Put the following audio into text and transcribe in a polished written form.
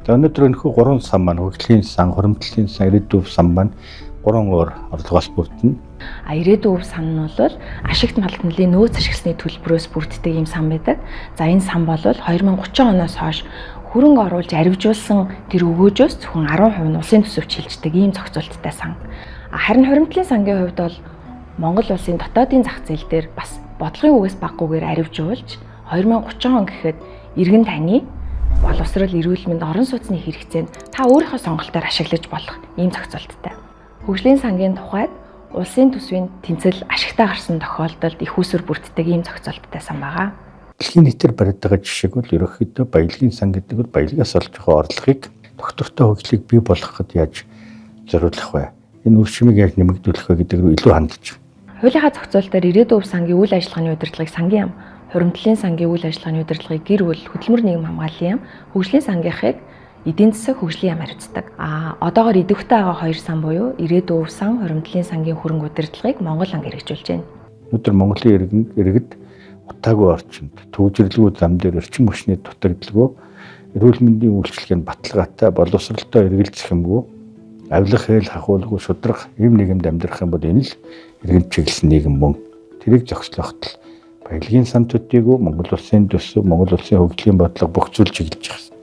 За өнөөдөр энэхүү 3 сан маань хөгжлийн сан, хуримтлалын сан, ирээдүйн сан маань 3 өөр орлогоос бүрдэнэ. Ирээдүйн сан нь бол ашигт малтналын нөөц ашигласны төлбөрөөс бүрддэг ийм сан байдаг. За энэ сан бол 2030 оноос хойш хөрөнгө оруулж арвижуулсан тэр өгөөжөөс зөвхөн 10% нь улсын төсөвч шилждэг ийм зохицуулттай сан. Харин хуримтлалын сангийн хувьд бол Монгол улсын дотоодын зах зээл дээр бас бодлогын үгээс баггүйгээр арвижуулж 2030 он гэхэд иргэн таны боловсрол, эрүүл мэнд, орон сууцны хэрэгцээнд та өөрийнхөө сонголтоор ашиглаж болох ийм зохицуулттай. Хөгжлийн сангийн тухайд улсын төсвийн тэнцэл ашигтай гарсан тохиолдолд их усүр бүрддэг ийм зохицуулттай сан байгаа. Дэлхийн нийтээр барьж байгаа жишээг бол ерөнхийдөө баялагын сан гэдэг бол баялагаас олж байгаа орлогыг доктортой хөгжлийг бий болгоход яаж зориулах вэ? Энэ үр шимийг яаж нэмэгдүүлэх вэ гэдэг рүү илүү хандж байна. Хуулийнхаа зохицуулалтаар ирээдүйн сангийн үйл ажиллагааны удирдлагыг сангийн яам, хуримтлалын сангийн үйл ажиллагааны удирдлагыг гэр бүл, хөдөлмөр нийгэм хамгааллын яам, хөгжлийн сангийнхыг эдийн засаг хөгжлийн яам хариуцдаг. Одоогоор идэвхтэй байгаа 2 сан буюу ирээдүйн сан, хуримтлалын сангийн хөрөнгө удирдлагыг Монгол анги хэрэгжүүлж байна. Өнөөдөр Монголын иргэд утаагүй орчинд, төвжирлгүй зам дээр эрчим хүчний дутагдaltaгүй, эрүүл мэндийн үйлчилгээнд баталгаатай, боловсролтой эргэлзэх юмгүй, авилах хэл хахуулгүй шудрах ийм нийгэмд амьдрах юм бол энэ л иргэн чиглэсэн нийгэм мөн. Тэрийг зохицоход баялагын сан төдийгүй Монгол улсын төсөв, Монгол улсын хөгжлийн бодлого бүх зүйл чиглэж байгаа.